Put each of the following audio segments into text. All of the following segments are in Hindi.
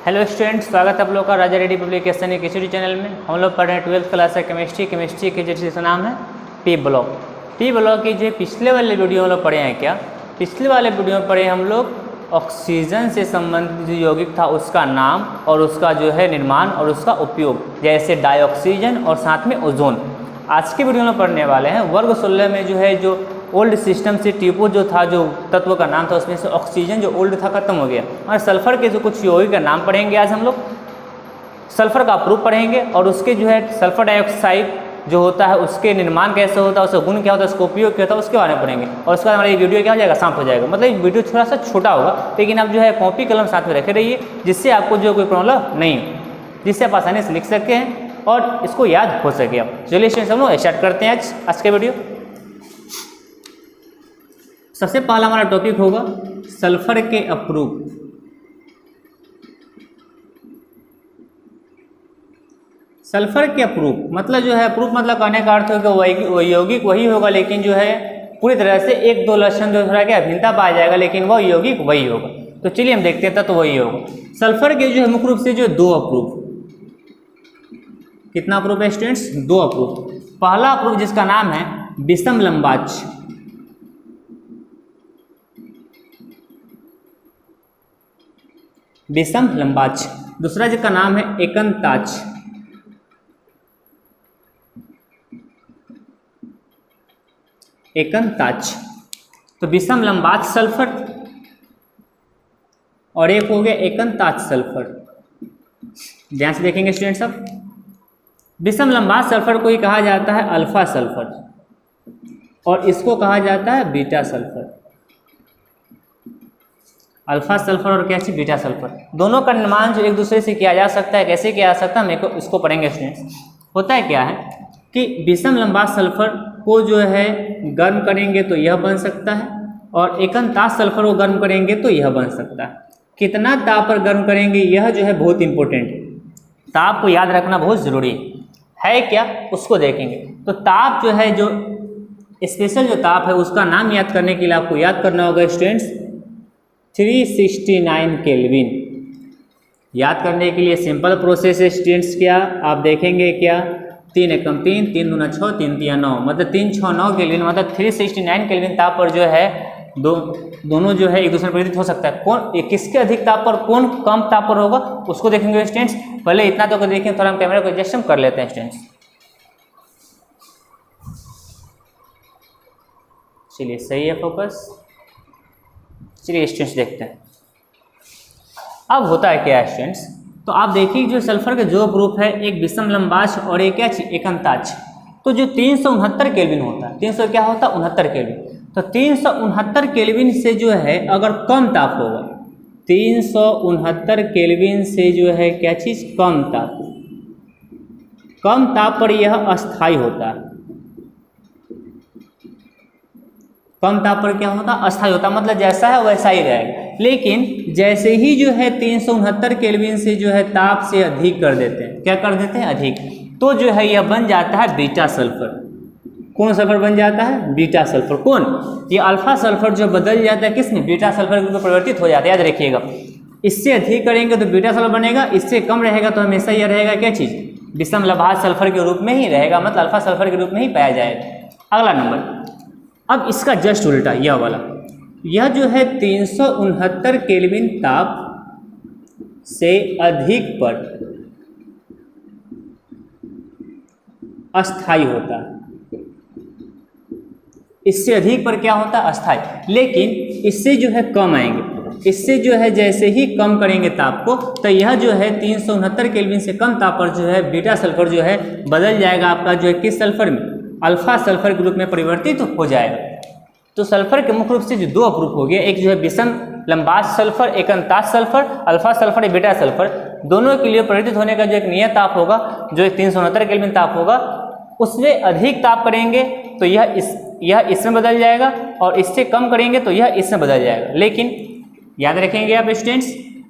हेलो स्टूडेंट्स, स्वागत है आप लोग का राजा रेड्डी पब्लिकेशन के केचुरी चैनल में। हम लोग पढ़ रहे हैं 12th क्लास है केमिस्ट्री के जिसका नाम है पी ब्लॉक की जो पिछले वाले वीडियो हम लोग पढ़े हैं। क्या पिछले वाले वीडियो में पढ़े हम लोग ऑक्सीजन से संबंधित जो यौगिक था उसका नाम और उसका जो है निर्माण और उसका उपयोग, जैसे डाइऑक्सीजन और साथ में ओजोन। आज के वीडियो में पढ़ने वाले हैं वर्ग 16 में जो है जो ओल्ड सिस्टम से टीपो जो था, जो तत्व का नाम था, उसमें से ऑक्सीजन जो ओल्ड था खत्म हो गया और सल्फर के जो कुछ यौगिक का नाम पढ़ेंगे। आज हम लोग सल्फर का प्रूफ पढ़ेंगे और उसके जो है सल्फर डाइऑक्साइड जो होता है उसके निर्माण कैसे होता है, उसका गुण क्या होता है, उसका उपयोग क्या होता है, उसके बारे में पढ़ेंगे। और उसके बाद हमारा ये वीडियो क्या हो जाएगा, समाप्त हो जाएगा। मतलब वीडियो थोड़ा सा छोटा होगा, लेकिन आप जो है कॉपी कलम साथ में रखे रहिए, जिससे आपको जो कोई प्रॉब्लम नहीं हो, जिससे आप आसानी से लिख सकते हैं और इसको याद हो सके। अब चलिए स्टूडेंट्स हम लोग स्टार्ट करते हैं आज के वीडियो। सबसे पहला हमारा टॉपिक होगा सल्फर के अप्रूफ। सल्फर के अप्रूफ मतलब जो है अप्रूफ मतलब कहने का अर्थ होगा वही यौगिक वही होगा, लेकिन जो है पूरी तरह से एक दो लक्षण जो थोड़ा क्या भिन्नता पाया जाएगा, लेकिन वह यौगिक वही होगा। तो चलिए हम देखते हैं, तो वही होगा। सल्फर के जो है मुख्य रूप से जो दो अप्रूफ, कितना अप्रूफ है स्टूडेंट्स, दो अप्रूफ। पहला अप्रूफ जिसका नाम है विषम लंबाक्ष, विषम लंबाक्ष। दूसरा जिसका नाम है एकंताक्ष, एकंताक्ष। तो विषम लंबाक्ष सल्फर और एक हो गया एकंताक्ष सल्फर। ध्यान से देखेंगे स्टूडेंट्स। अब विषम लंबाक्ष सल्फर को ही कहा जाता है अल्फा सल्फर और इसको कहा जाता है बीटा सल्फर। अल्फा सल्फर और क्या चीज, बीटा सल्फर। दोनों का निर्माण जो एक दूसरे से किया जा सकता है, कैसे किया जा सकता है, मेरे को इसको पढ़ेंगे स्टूडेंट्स। होता है क्या है कि विषम लंबाक्ष सल्फर को जो है गर्म करेंगे तो यह बन सकता है, और एकंताक्ष सल्फर को गर्म करेंगे तो यह बन सकता है। कितना ताप पर गर्म करेंगे यह जो है बहुत इंपॉर्टेंट है, ताप को याद रखना बहुत जरूरी है क्या, उसको देखेंगे। तो ताप जो है, जो स्पेशल जो ताप है उसका नाम याद करने के लिए आपको याद करना होगा स्टूडेंट्स 369 केल्विन। याद करने के लिए सिंपल प्रोसेस है स्टूडेंट्स। क्या आप देखेंगे, क्या 3 एकम 3, 3 दूना 6, 3 तिया 9, मतलब 369 केल्विन, मतलब 369 केल्विन ताप पर जो है दोनों जो है एक दूसरे पर हो सकता है। कौन किसके अधिक ताप पर, कौन कम ताप पर होगा, उसको देखेंगे स्टूडेंट्स। पहले इतना तो देखें, थोड़ा हम कैमरा को एडजस्ट कर लेते हैं स्टूडेंट्स। चलिए सही है फोकस। चलिए स्टूडेंट्स देखते हैं अब होता है क्या है स्टूडेंट्स। तो आप देखिए जो सल्फर के जो ग्रुप है, एक विषम लंबाक्ष और एक क्या चीज, एकंताक्ष। तो जो 369 केल्विन होता है, 300 क्या होता है 69 केल्विन। तो 369 केल्विन से जो है अगर कम ताप होगा, 369 केल्विन से जो है क्या चीज, कम ताप पर यह अस्थाई होता है। कम ताप पर क्या होता है, अस्थाई होता है, मतलब जैसा है वैसा ही रहेगा। लेकिन जैसे ही जो है 369 केल्विन से जो है ताप से अधिक कर देते हैं, क्या कर देते हैं, अधिक, तो जो है यह बन जाता है बीटा सल्फर। कौन सल्फर बन जाता है, बीटा सल्फर। कौन, ये अल्फा सल्फर जो बदल जाता है किसमें, बीटा सल्फर में परिवर्तित हो जाता है। याद रखिएगा, इससे अधिक करेंगे तो बीटा सल्फर बनेगा, इससे कम रहेगा तो हमेशा यह रहेगा क्या चीज, विषम लंबाक्ष सल्फर के रूप में ही रहेगा, मतलब अल्फा सल्फर के रूप में ही पाया जाएगा। अगला नंबर, अब it जस्ट उल्टा यह वाला, यह जो है 369 केल्विन ताप से अधिक पर अस्थाई होता है। इससे अधिक पर क्या होता है, अस्थाई। लेकिन इससे जो है कम आएंगे, इससे जो है जैसे ही कम करेंगे ताप को, तो यह जो है 369 केल्विन से कम ताप पर जो है बीटा सल्फर जो है बदल जाएगा आपका जो है किस सल्फर में, अल्फा सल्फर के रूप में परिवर्तित हो जाएगा। तो सल्फर के मुख्य रूप से जो दो अप्रूफ हो गया, एक जो है विषम लंबाक्ष सल्फर, एकंताक्ष sulphur, alpha sulphur, beta sulphur. दोनों के लिए परिवर्तित होने का जो एक नियत ताप होगा, जो 369 केल्विन ताप होगा, उससे अधिक ताप करेंगे तो यह इसमें बदल जाएगा, और इससे कम करेंगे तो यह इसमें बदल जाएगा। लेकिन याद रखेंगे आप स्टूडेंट्स,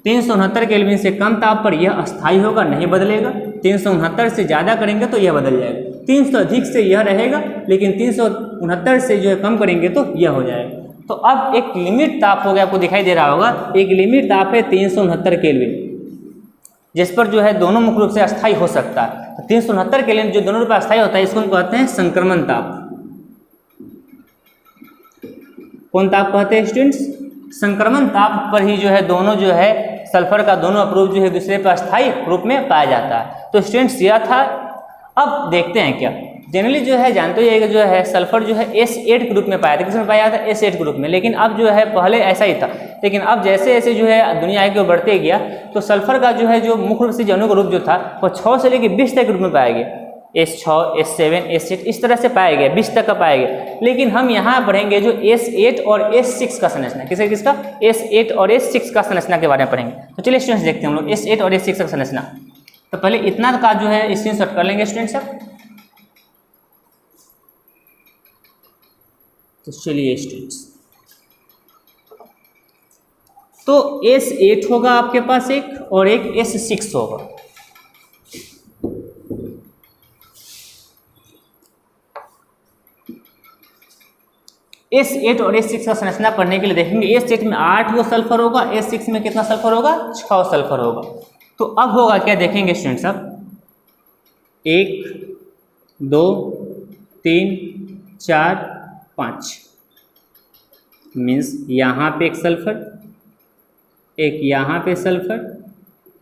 369 केल्विन से कम ताप पर यह अस्थाई होगा, नहीं बदलेगा। 369 से ज़्यादा करेंगे तो यह बदल जाएगा। 300 अधिक से यह रहेगा, लेकिन 369 से जो है कम करेंगे तो यह हो जाएगा। तो अब एक लिमिट ताप हो गया, आपको दिखाई दे रहा होगा, एक लिमिट ताप है 369 केल्विन। जिस पर जो है दोनों मुख्य रूप से अस्थायी हो सकता है। तो 369 केल्विन जो दोनों रूप में अस्थायी होता है इसको हम कहते हैं संक्रमण ताप। कौन ताप कहते हैं स्टूडेंट्स? संक्रमण ताप पर ही जो है दोनों जो है सल्फर का दोनों अपरूप जो है दूसरे पर अस्थायी रूप में पाया जाता है। तो स्टूडेंट्स यह था। अब देखते हैं क्या जनरली जो है जानते हो जो है सल्फर जो है S8 के रूप में पाया था। किस में पाया था? S8 के रूप में। लेकिन अब जो है पहले ऐसा ही था, लेकिन अब जैसे जैसे जो है दुनिया आगे बढ़ते गया तो सल्फर का जो है जो मुख्य रूप से अणु का रूप जो था वो 6 से लेकर 20 तक के रूप में पाया गया। S6, S7, S8 इस तरह से पाया गया, 20 तक का पाया गया। लेकिन हम यहाँ पढ़ेंगे जो S8 और S6 का संरचना, किसका? S8 और S6 का संरचना के बारे में पढ़ेंगे। तो चलिए स्टूडेंट्स देखते हैं हम लोग S8 और S6 का संरचना। तो पहले इतना का जो है स्क्रीनशॉट कर लेंगे स्टूडेंट्स सब। तो चलिए स्टूडेंट्स, तो S8 होगा आपके पास एक और एक S6 होगा। S8 और S6 का संरचना पढ़ने के लिए देखेंगे S8 में 8 वो सल्फर होगा, S6 में कितना सल्फर होगा? 6 सल्फर होगा। तो अब होगा क्या देखेंगे स्टूडेंट्स अब 1 2 3 4 5 मीन्स यहाँ पे एक सल्फर, एक यहाँ पे सल्फर,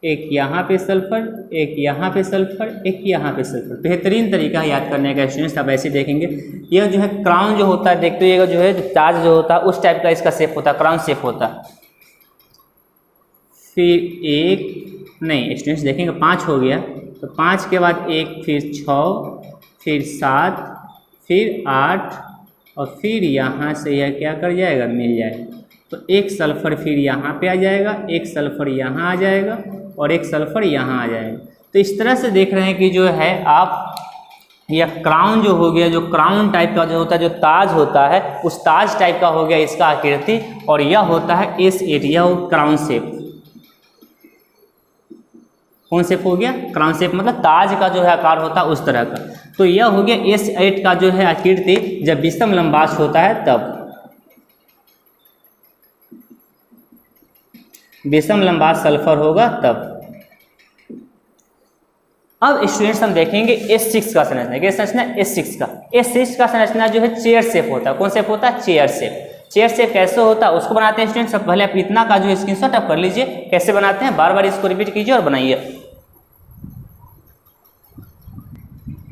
एक यहाँ पे सल्फर, एक यहाँ पे सल्फर, एक यहाँ पे सल्फर। बेहतरीन तरीका है याद करने का स्टूडेंट्स। आप ऐसे देखेंगे यह जो है क्राउन जो होता है, देखते होइएगा जो है ताज जो होता है उस टाइप का इसका शेप होता है, क्राउन शेप होता है। फिर एक नहीं स्टूडेंट्स देखेंगे 5 हो गया, तो 5 के बाद 1 फिर 6 फिर 7 फिर 8 और फिर यहाँ से यह क्या कर जाएगा? मिल जाएगा। तो एक सल्फर फिर यहाँ पे आ जाएगा, एक सल्फर यहाँ आ जाएगा और एक सल्फर यहाँ आ जाएगा। तो इस तरह से देख रहे हैं कि जो है आप यह क्राउन जो हो गया, जो क्राउन टाइप का जो होता है, जो ताज होता है उस ताज टाइप का हो गया इसका आकृति। और यह होता है S8, यह क्राउन शेप। कौन शेप हो गया? क्राउन शेप, मतलब ताज का जो है आकार होता है उस तरह का। तो यह हो गया S8 का जो है आकृति जब विषम लंबाश होता है तब। विषम लंबाश सल्फर होगा तब। अब स्टूडेंट्स हम देखेंगे S6 का संरचना। क्या संरचना? S6 का। S6 का संरचना जो है चेयर शेप होता है। कौन शेप होता है? Chair shape. चेयर शेप कैसे होता है उसको बनाते हैं स्टूडेंट्स। सब पहले आप इतना का जो स्क्रीनशॉट आप कर लीजिए, कैसे बनाते हैं बार बार इसको रिपीट कीजिए और बनाइए।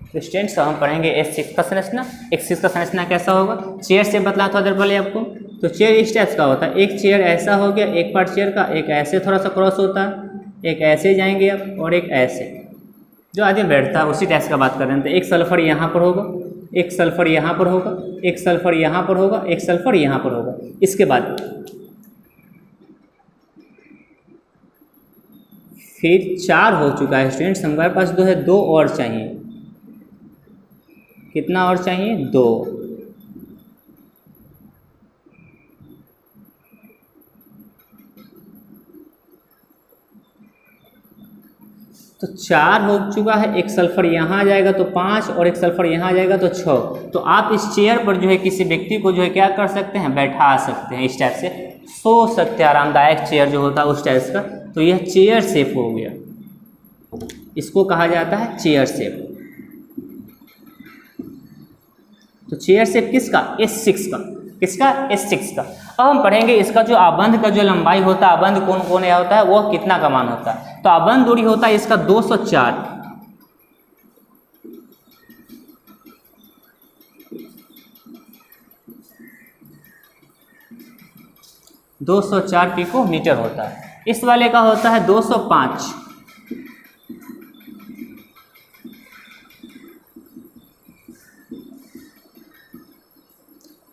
तो स्टूडेंट्स हम पढ़ेंगे S6 का संरचना। S6 का संरचना कैसा होगा? चेयर शेप बतला था उधर पहले आपको। तो चेयर इस टाइप का होता है, एक चेयर ऐसा हो गया, एक पार्ट चेयर का, एक ऐसे थोड़ा सा क्रॉस होता है, एक ऐसे जाएंगे आप और एक ऐसे जो आदमी बैठता है उसी टाइप का बात कर रहे हैं। तो एक सल्फर यहाँ पर होगा, एक सल्फर यहाँ पर होगा, एक सल्फर यहाँ पर होगा, एक सल्फर यहाँ पर होगा। इसके बाद फिर 4 हो चुका है स्टूडेंट्स। हमारे पास जो है 2 और चाहिए। कितना और चाहिए? 2। तो 4 हो चुका है, एक सल्फर यहाँ आ जाएगा तो 5 और एक सल्फर यहाँ आ जाएगा तो 6। तो आप इस चेयर पर जो है किसी व्यक्ति को जो है क्या कर सकते हैं? बैठा सकते हैं, इस टाइप से सो सकते हैं। आरामदायक चेयर जो होता है उस टाइप का। तो यह चेयर शेप हो गया, इसको कहा जाता है चेयर शेप। तो चेयर शेप किसका? S6 का। किसका? S6 का। अब हम पढ़ेंगे इसका जो आबंध का जो लंबाई होता है, आबंध कौन कौन या होता है वो कितना का मान होता है। तो आबंध दूरी होता है इसका 204। पिकोमीटर होता है। इस वाले का होता है 205।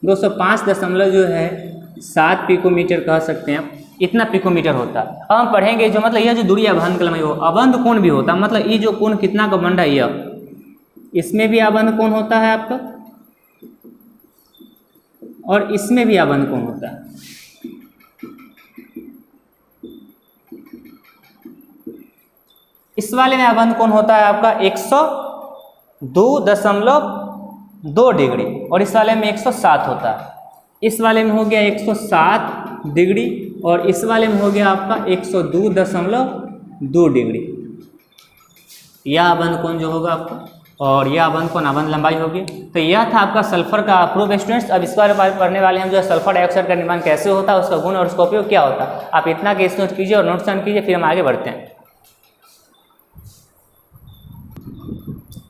205 दशमलव जो है 7 पिकोमीटर कह सकते हैं आप, इतना पिकोमीटर होता है। अब हम पढ़ेंगे जो मतलब यह जो दूरी अबंध का लंबाई हो, अबंध कोण भी होता है। मतलब ये जो कोण कितना का बन रहा है यह, इसमें भी अबंध कोण होता है आपका और इसमें भी अबंध कोण होता है। इस वाले में अबंध कोण होता है आपका 102.2 डिग्री और इस वाले में 107 होता है। इस वाले में हो गया 107 डिग्री और इस वाले में हो गया आपका 2 डिग्री। यह अबंध कोण जो होगा आपका, और यह अबंध कोण अबंध लंबाई होगी। तो यह था आपका सल्फर का प्रूफ स्टूडेंट्स। अब इसके बारे में पढ़ने वाले हम जो है सल्फर डाइऑक्साइड का निर्माण कैसे होता है, उसका गुण और उसका उपयोग क्या होता है। आप इतना केस नोट कीजिए और नोट्स ऑन कीजिए, फिर हम आगे बढ़ते हैं।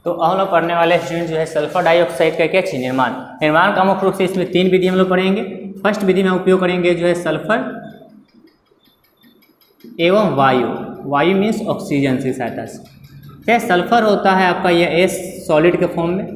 तो हम लोग पढ़ने वाले स्टूडेंट जो है सल्फर डाइऑक्साइड का क्या चीज निर्माण का मुख्य रूप से इसमें 3 विधि हम लोग पढ़ेंगे। फर्स्ट विधि में उपयोग करेंगे जो है सल्फर एवं वायु मीन्स ऑक्सीजन की सहायता से। सल्फर होता है आपका यह एस सॉलिड के फॉर्म में,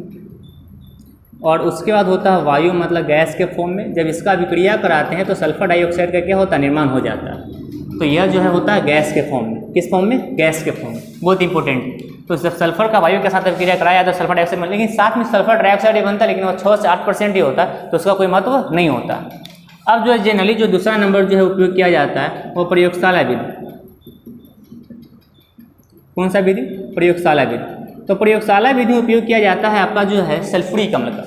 और उसके बाद होता है वायु मतलब गैस के फॉर्म में। जब इसका अभिक्रिया कराते हैं तो सल्फर डाइऑक्साइड का क्या होता है, निर्माण हो जाता है। तो यह जो है होता है गैस के फॉर्म में। किस फॉर्म में, गैस के फॉर्म में, बहुत इंपॉर्टेंट। तो जब सल्फर का वायु के साथ अभिक्रिया कराया जाता है सल्फर डाइऑक्साइड में, लेकिन साथ में सल्फर डाइऑक्साइड ही बनता है, लेकिन वो 6 से 8% ही होता है, तो उसका कोई महत्व नहीं होता। अब जो है जनरली जो दूसरा नंबर जो है उपयोग किया जाता है वो प्रयोगशाला विधि। कौन सा विधि, प्रयोगशाला विधि। तो प्रयोगशाला विधि उपयोग किया जाता है आपका जो है सल्फ्यूरिक अम्ल का,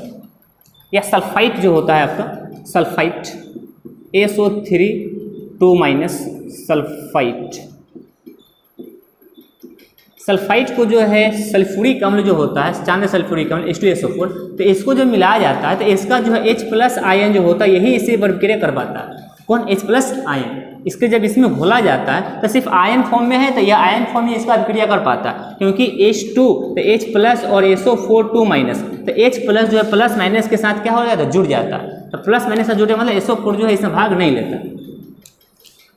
या सल्फाइट जो होता है आपका, सल्फाइट SO3 सल्फाइट। सल्फाइट को जो है सल्फ्यूरिक अम्ल जो होता है, चांद सल्फ्यूरिक अम्ल H2SO4, तो इसको जब मिलाया जाता है तो इसका जो है H+ आयन जो होता है यही इसे अभिक्रिया कर पाता है। कौन, H+ आयन। इसके जब इसमें घोला जाता है तो सिर्फ आयन फॉर्म में है, तो यह आयन फॉर्म में इसका अभिक्रिया कर पाता है, क्योंकि H2 तो H+ और SO4 2-, तो H+ जो है प्लस माइनस के साथ क्या हो जाता है, जुड़ जाता है। तो प्लस माइनस से जुड़े मतलब SO4 जो है इसमें भाग नहीं लेता।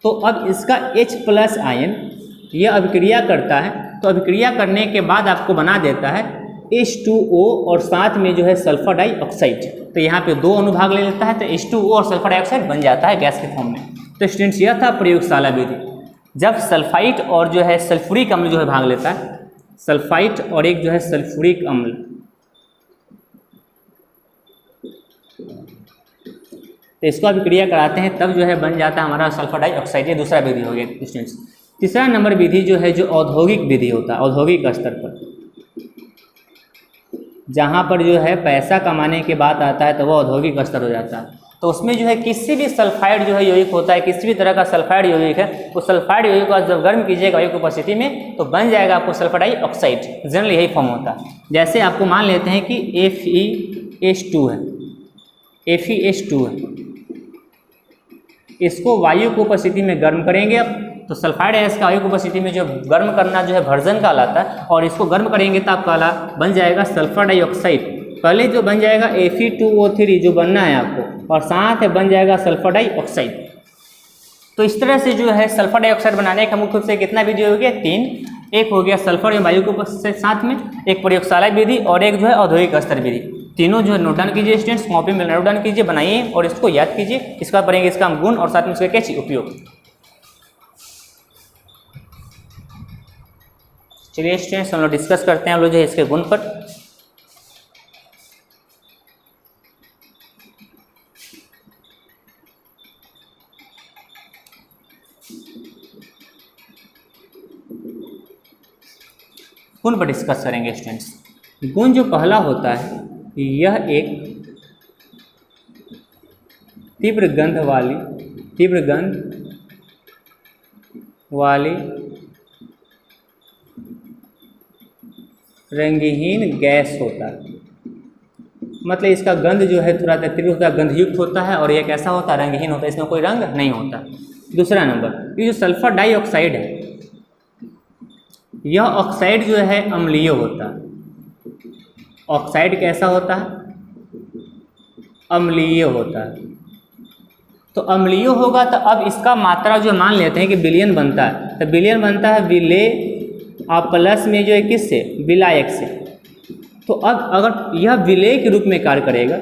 तो अब इसका H+ आयन यह अभिक्रिया करता है, तो अभिक्रिया करने के बाद आपको बना देता है H2O और साथ में जो है सल्फर डाइऑक्साइड। तो यहाँ पे 2 अनुभाग ले लेता है, तो H2O और सल्फर डाइऑक्साइड बन जाता है गैस के फॉर्म में। तो स्टूडेंट्स यह था प्रयोगशाला विधि, जब सल्फाइट और जो है सल्फ्यूरिक अम्ल जो है भाग लेता है, सल्फाइट और एक जो है सल्फ्यूरिक अम्ल, तो इसको अभिक्रिया कराते हैं तब जो है बन जाता है हमारा सल्फर डाइऑक्साइड। ये दूसरा विधि हो गया स्टूडेंट्स। तीसरा नंबर विधि जो है जो औद्योगिक विधि होता है, औद्योगिक स्तर पर, जहाँ पर जो है पैसा कमाने की बात आता है तो वो औद्योगिक स्तर हो जाता है। तो उसमें जो है किसी भी सल्फाइड जो है यौगिक होता है, किसी भी तरह का सल्फाइड यौगिक है, उस सल्फाइड यौगिक को जब गर्म कीजिएगा वायु की उपस्थिति में तो बन जाएगा आपको सल्फर डाइऑक्साइड। जनरली यही फॉर्म होता है। जैसे आपको मान लेते हैं कि FeS2 है, FeS2 है, इसको वायु की उपस्थिति में गर्म करेंगे अब, तो सल्फाइड गैस का वायु की उपस्थिति में जो गर्म करना जो है भर्जन कहलाता है, और इसको गर्म करेंगे तो आप काला बन जाएगा सल्फर डाइऑक्साइड। पहले जो बन जाएगा Fe2O3 जो बनना है आपको, और साथ में बन जाएगा सल्फर डाइऑक्साइड। तो इस तरह से जो है सल्फर डाइऑक्साइड बनाने का मुख्य रूप से कितना विधि हो गया, 3। एक हो गया सल्फर एवं वायु के साथ में, एक प्रयोगशाला विधि, और एक जो है औद्योगिक स्तर विधि। तीनों जो है नोट डाउन कीजिए स्टूडेंट्स, कॉपी में नोट डाउन कीजिए, बनाइए और इसको याद कीजिए। इसका पढ़ेंगे इसका हम गुण और साथ में इसका क्या चीज उपयोग। चलिए स्टूडेंट्स हम लोग डिस्कस करते हैं हम लोग जो है इसके गुण पर। गुण पर डिस्कस करेंगे स्टूडेंट्स। गुण जो पहला होता है यह एक तीव्र गंध वाली रंगहीन गैस होता है। मतलब इसका गंध जो है थोड़ा तीव्र होता है, गंधयुक्त होता है, और यह कैसा होता है, रंगहीन होता है, इसमें कोई रंग नहीं होता। दूसरा नंबर, ये जो सल्फर डाइऑक्साइड है यह ऑक्साइड जो है अम्लीय होता है। ऑक्साइड कैसा होता है, अम्लीय होता है। तो अम्लीय होगा तो अब इसका मात्रा जो मान लेते हैं कि विलयन बनता है, तो विलयन बनता है विले और प्लस में जो है किससे, विलायक से। तो अब अगर यह विलेय के रूप में कार्य करेगा,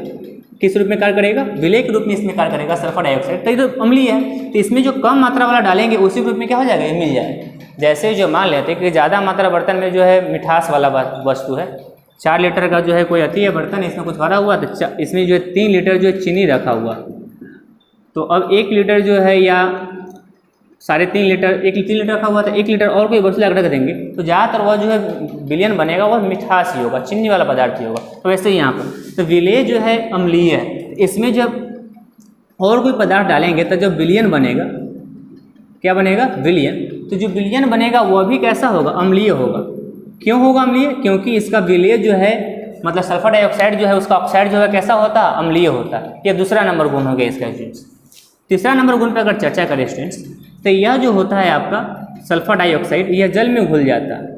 किस रूप में कार्य करेगा, विलेय के रूप में इसमें कार्य करेगा सल्फर डाइऑक्साइड। तो ये तो अम्लीय है, तो इसमें जो कम मात्रा वाला डालेंगे उसी रूप में क्या हो जाएगा, ये मिल जाएगा। जैसे जो मान लेते हैं कि ज़्यादा मात्रा बर्तन में जो है मिठास वाला वस्तु है, 4 लीटर का जो है कोई अति है बर्तन, इसमें कुछ भरा हुआ, तो इसमें जो है 3 लीटर जो है चीनी रखा हुआ। तो अब 1 लीटर जो है या 3.5 लीटर, 1 3 लीटर रखा हुआ था, 1 लीटर और कोई वस्तु रख देंगे तो ज़्यादातर वह जो है विलयन बनेगा वह मिठास ही होगा, चीनी वाला पदार्थ ही होगा। तो वैसे ही यहाँ पर तो विलेय जो है अम्लीय है, इसमें जब और कोई पदार्थ डालेंगे तो जब विलयन बनेगा, क्या बनेगा, विलयन, तो जो विलयन बनेगा वह भी कैसा होगा, अम्लीय होगा। क्यों होगा अम्लीय? क्योंकि इसका विलय जो है मतलब सल्फर डाइऑक्साइड जो है उसका ऑक्साइड जो है कैसा होता है, अम्लीय होता है। ये दूसरा नंबर गुण हो गया इसका स्टूडेंट्स। तीसरा नंबर गुण पर अगर चर्चा करें स्टूडेंट्स, तो यह जो होता है आपका सल्फर डाइऑक्साइड, यह जल में घुल जाता है।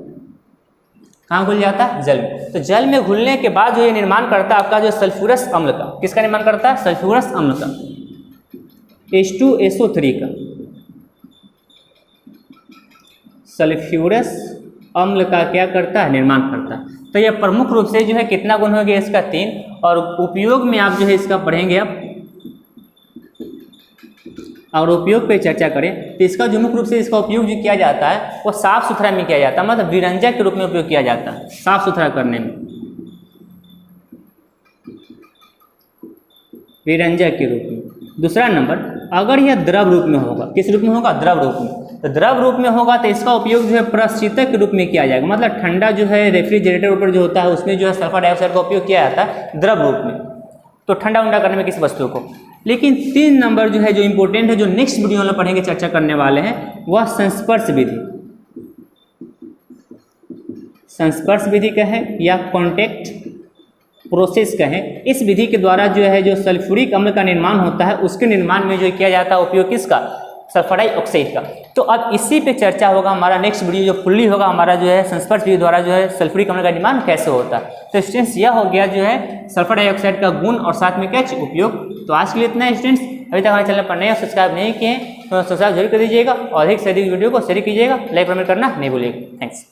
कहाँ घुल जाता है? जल में। तो जल में घुलने के बाद जो ये निर्माण करता है आपका जो सल्फ्यूरस अम्ल का, किसका निर्माण करता है? सल्फ्यूरस अम्ल का, H2SO3 का, सल्फ्यूरस अम्ल का क्या करता है? निर्माण करता है। तो यह प्रमुख रूप से जो है कितना गुण हो गया इसका? 3। और उपयोग में आप जो है इसका पढ़ेंगे आप, और उपयोग पे चर्चा करें तो इसका जो मुख्य रूप से इसका उपयोग जो किया जाता है वो साफ सुथरा में किया जाता है, मतलब विरंजक के रूप में उपयोग किया जाता है साफ सुथरा करने में, विरंजक के रूप में। दूसरा नंबर, अगर यह द्रव रूप में होगा, किस रूप में होगा? द्रव रूप में। तो द्रव रूप में होगा तो इसका उपयोग जो है प्रशीतक के रूप में किया जाएगा, मतलब ठंडा जो है रेफ्रिजरेटर ऊपर जो होता है उसमें जो है सल्फर डाइऑक्साइड का उपयोग किया जाता है द्रव रूप में, तो ठंडा उंडा करने में किसी वस्तु को। लेकिन 3 नंबर जो है जो इंपॉर्टेंट है, जो नेक्स्ट वीडियो में पढ़ेंगे चर्चा करने वाले हैं, वह संस्पर्श विधि। संस्पर्श विधि का है या कॉन्टैक्ट प्रोसेस का है। इस विधि के द्वारा जो है जो सल्फ्यूरिक अम्ल का निर्माण होता है उसके निर्माण में जो किया जाता है उपयोग किसका? सल्फर डाइऑक्साइड का। तो अब इसी पे चर्चा होगा हमारा नेक्स्ट वीडियो जो फुल्ली होगा हमारा जो है संस्पर्श विधि द्वारा जो है सल्फ्यूरिक अम्ल का निर्माण कैसे होता है। तो स्टूडेंट्स यह हो गया जो है सल्फर डाइऑक्साइड का गुण और साथ में क्या उपयोग। तो आज के लिए इतना है स्टूडेंट्स। अभी तक हमारे चैनल पर नए सब्सक्राइब नहीं किए तो सब्सक्राइब जरूर कर दीजिएगा और अधिक से अधिक वीडियो को शेयर कीजिएगा, लाइक कमेंट करना नहीं भूलिएगा। थैंक्स।